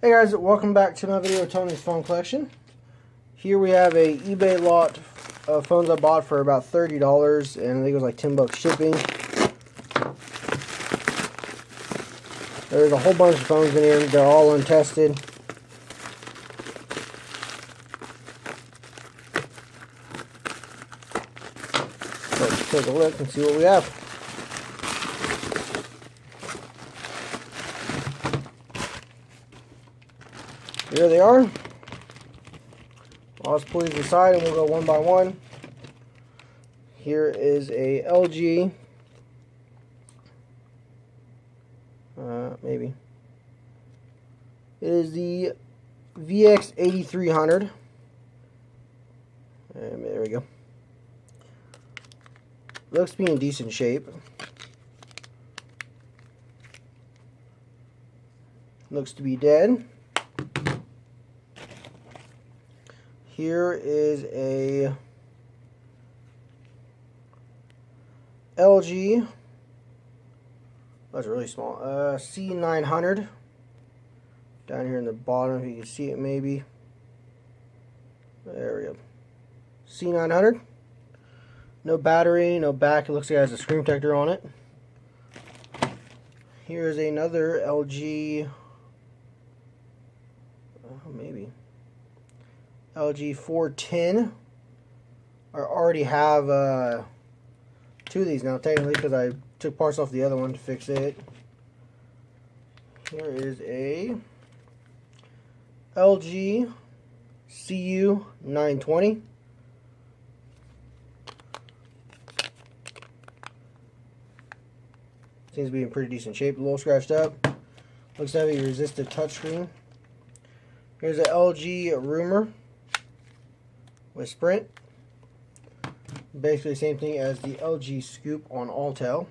Hey guys, welcome back to my video, Tony's phone collection. Here we have a eBay lot of phones I bought for about $30, and I think it was like $10 shipping. There's a whole bunch of phones in here. They're all untested. Let's take a look and see what we have. Here they are. I'll just pull these aside and we'll go one by one. Here is a LG. Maybe. It is the VX8300. And there we go. Looks to be in decent shape. Looks to be dead. Here is a LG, that's really small, C900, down here in the bottom, if you can see it maybe. There we go. C900, no battery, no back, it looks like it has a screen protector on it. Here's another LG, maybe. LG 410. I already have two of these now, technically, because I took parts off the other one to fix it. Here is a LG CU 920. Seems to be in pretty decent shape. A little scratched up. Looks to have a resistive touchscreen. Here's a LG Rumor with Sprint. Basically the same thing as the LG Scoop on Alltel.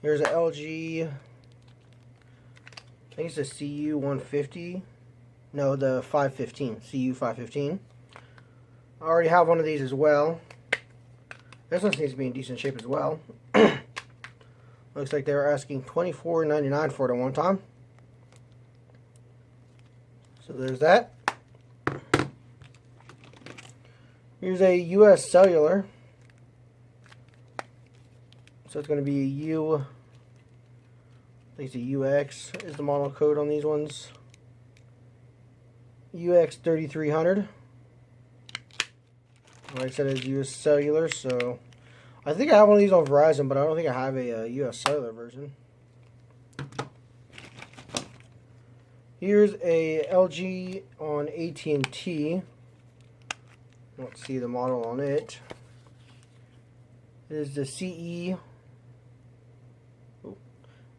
Here's an LG, I think it's a CU 150. No, the 515, CU 515. I already have one of these as well. This one seems to be in decent shape as well. Looks like they were asking $24.99 for it at one time. So there's that. Here's a US Cellular. So it's going to be a U, I think it's a UX is the model code on these ones. UX 3300. Like I said, it's US Cellular, so I think I have one of these on Verizon, but I don't think I have a US Cellular version. Here's a LG on AT&T. Let's see the model on it. It is the CE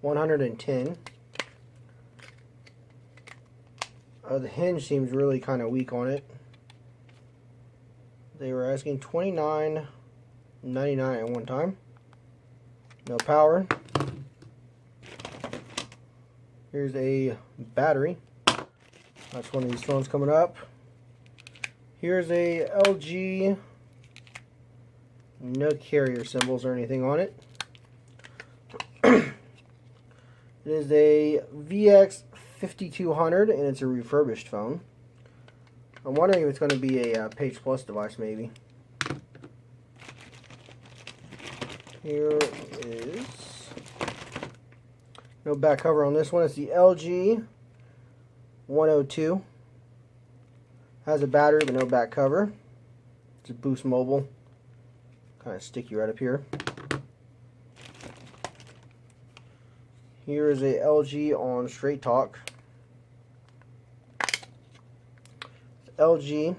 110. The hinge seems really kind of weak on it. They were asking $29.99 at one time. No power. Here's a battery. That's one of these phones coming up. Here's a LG, no carrier symbols or anything on it. It is a VX5200 and it's a refurbished phone. I'm wondering if it's going to be a Page Plus device maybe. Here is no back cover on this one. It's the LG 102. Has a battery but no back cover. It's a Boost Mobile. Kind of sticky right up here. Here is a LG on Straight Talk. LG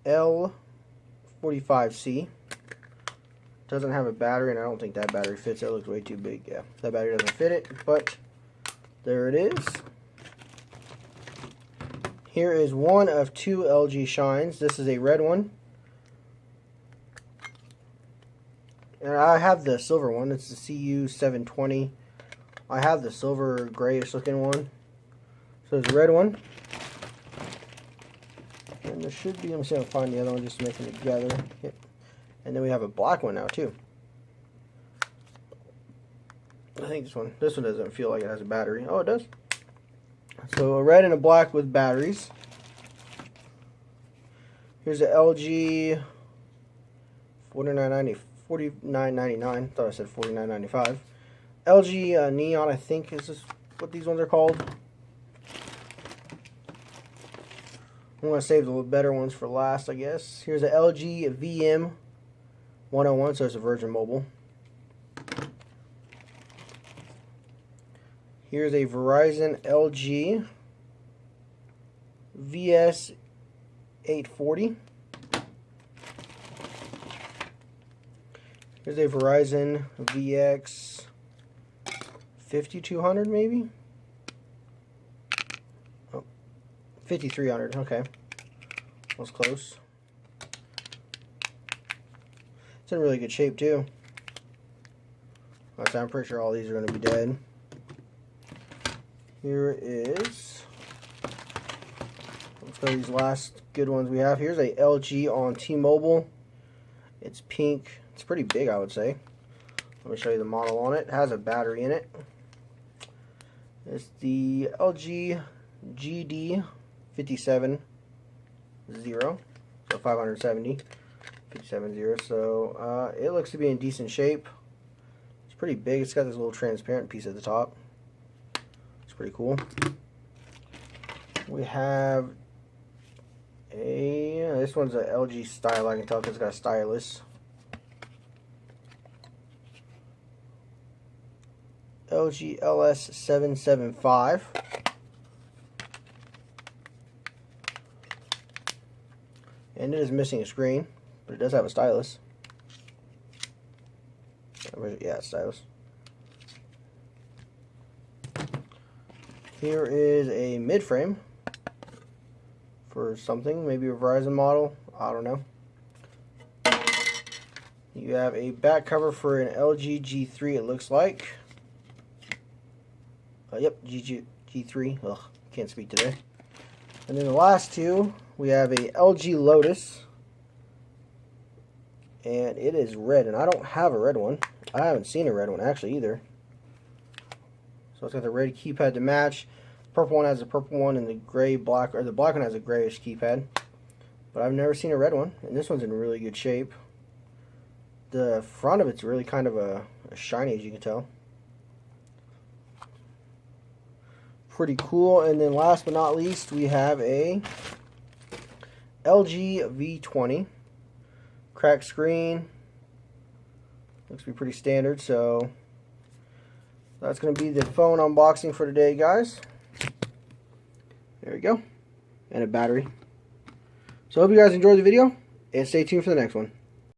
L45C. Doesn't have a battery, and I don't think that battery fits. That looks way too big. Yeah, that battery doesn't fit it, but there it is. Here is one of two LG Shines. This is a red one. And I have the silver one. It's the CU 720. I have the silver grayish looking one. So there's a red one. And there should be, let me see if I can find the other one just to make them together. Yep. And then we have a black one now too. I think this one doesn't feel like it has a battery. Oh, it does. So a red and a black with batteries. Here's the LG $49.99. Thought I said $49.95. LG Neon, I think is this what these ones are called. I'm going to save the better ones for last, I guess. Here's a LG VM 101, so it's a Virgin Mobile. Here's a Verizon LG VS 840. Here's a Verizon VX 5200 maybe? Oh, 5300, okay. Was close. It's in really good shape too. I'm pretty sure all these are going to be dead. Here is, let's go to these last good ones we have. Here's a LG on T-Mobile. It's pink. It's pretty big, I would say. Let me show you the model on it. It has a battery in it. It's the LG GD 57 0, so 570, 57.0. So it looks to be in decent shape. It's pretty big. It's got this little transparent piece at the top. It's pretty cool. We have a, this one's a LG style. I can tell because it's got a stylus. LG LS775. And it is missing a screen, but it does have a stylus. Yeah, it's stylus. Here is a mid-frame for something, maybe a Verizon model, I don't know. You have a back cover for an LG G3, it looks like. Yep, G3. Ugh, can't speak today. And then the last two, we have a LG Lotus. And it is red, and I don't have a red one. I haven't seen a red one actually either. So it's got the red keypad to match. Purple one has a purple one, and the gray black, or the black one has a grayish keypad. But I've never seen a red one, and this one's in really good shape. The front of it's really kind of a shiny, as you can tell. Pretty cool. And then last but not least, we have a LG V20 cracked screen. Looks to be pretty standard, so that's going to be the phone unboxing for today, guys. There we go. And a battery. So I hope you guys enjoyed the video, and stay tuned for the next one.